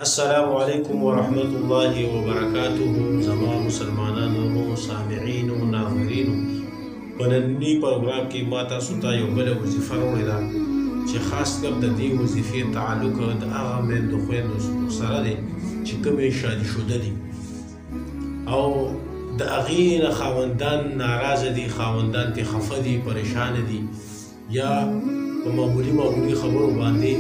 السلام علیکم ورحمت الله وبرکاته. زما مسلمانانو سامعینو ناظرینو، په ننني پروګرام کې ما تاسو ته یو بله وظیفه راوړې ده چې خاص کر د دې وظیفې تعلق د هغه میندو خویندو سره دی چې کومې شادي شده دي او د هغې نه خاوندان ناراضه دي، خاوندان ترې خفه دي، پریشانه دي، یا په معمولي خبرو باندې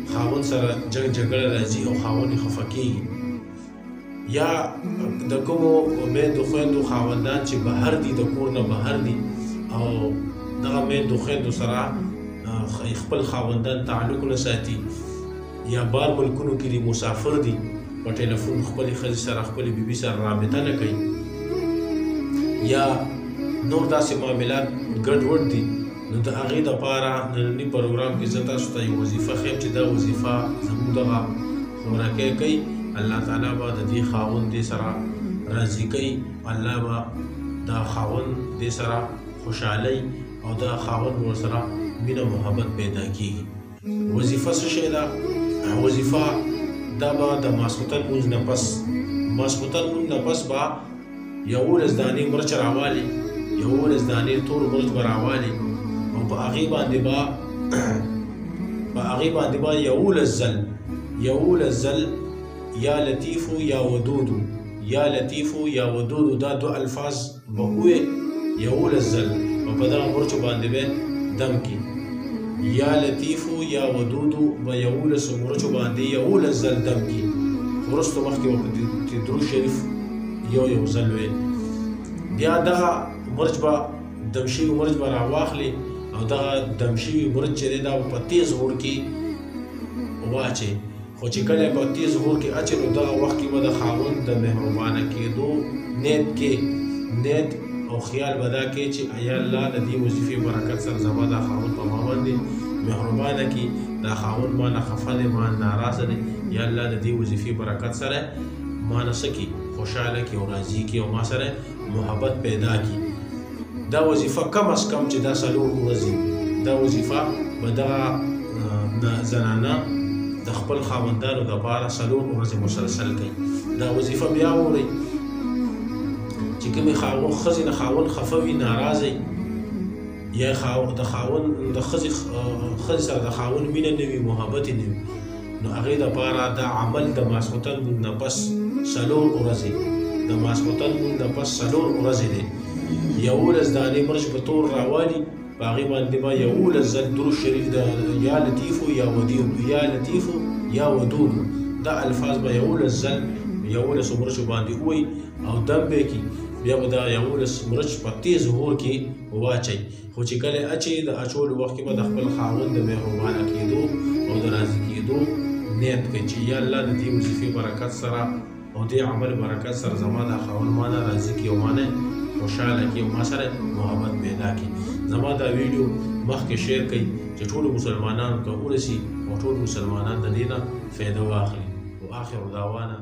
خاوند سره جنګ جګړه راځي او خاوند یې خفه کېږي، یا د کومو میندو خویندو خاوندان چې بهر دي، د کور نه بهر دي او دغه میندو خویندو سره خپل خاوندان تعلق نه ساتي، یا بار ملکونو کې دي، مسافر دي، په ټلیفون خپلې ښځې سره خپلې بیبي سره رابطه نه کوي، یا نور داسې معاملات ګډوډ دي. نو د هغې دپاره ننني پروګرام کې زه تاسو ته یو وظیفه ښیم چې دا وظیفه زموږ دغه خوراکی کوي. الله تعالی به د دې خاوند دې سره راضي کوي، الله به دا خاوند دې سره خوشحالۍ او دا خاوند ورسره مینه محبت پیدا کېږي. وظیفه څه شی ده؟ وظیفه دا به د ماسخوتن لمونځ نه پس به 11 دانې مرچ راوالي، 11 دانې تور مرچ به راوالي او په هغې باندې به 11 ځل یا لطیفو یا ودودو، یا لطیفو یا ودودو، دا 2 الفاظ به ووایې 11 ځل او په دغه مرچو باندې به دم کړي. یا لطیفو یا ودودو به 11 مرچو باندې 11 ځل دم کړي. وروسته مخکې به په درود شریف یو ځل ویل. بیا دغه مرچ به دم شوي مرچ به راواخلي او دغه دم شوي مرچ چې دی دا په تیز اور کې واچوي، خو چې کله په تیز اور کې اچوي نو دغه وخت کې به د خاوند د مهربانه کېدو نیت او خیال به دا کوي چې یا الله د دې وظیفې برکت سره زما دا خاوند په ما باندې مهربانه کړي، دا خاوند ما نه خفه دی، ما ناراضه دی، یا الله د دې وظیفې برکت سره ما نه څه کړي، خوشحاله کړي او راضي کړي او ما سره محبت پیدا کړي. دا وظیفه کم از کم چې دا 4 ورځې دا وظیفه به دغه زنانه د خپل خاوندانو دپاره 4 ورځې مسلسل کوي. دا وظیفه بیا وورئ چې کومې ښځې نه خاوند خفه وي، ناراضه یا د ښځې سره د خاوند مینه نه وي، محبت نه وي، نو هغې دپاره دا عمل د ماسخوتن نه پس 4 ورځې د ماسخوتن نه پس 4 ورځې دی. 11 دانې مرچ په تور راوالي، په هغې باندې به 11 ځل درود شریف د یا لطیفو یا ودودو، یا لطیفو یا ودودو، دا الفاظ به 11 ځل 11 مرچو باندې ووایي او دم به یې کړي. بیا به دا 11 مرچ په تیز اور کې واچوي، خو چې کله اچوي د اچولو وخت کې به د خپل خاوند د مهربانه کېدو او د راضي کېدو نیت کوي چې یا الله د دې وظیفې برکت سره او دې عمل برکت سره زما دا خاوند ما نه راضي کړي او ما نه خوشحاله کړي او ما سره محبت پیدا کړي. زما دا ویډیو مخکې شیر کړئ چې ټولو مسلمانانو ته ورسي او ټول مسلمانان د دې نه فایده واخلي. و آخر دعوانا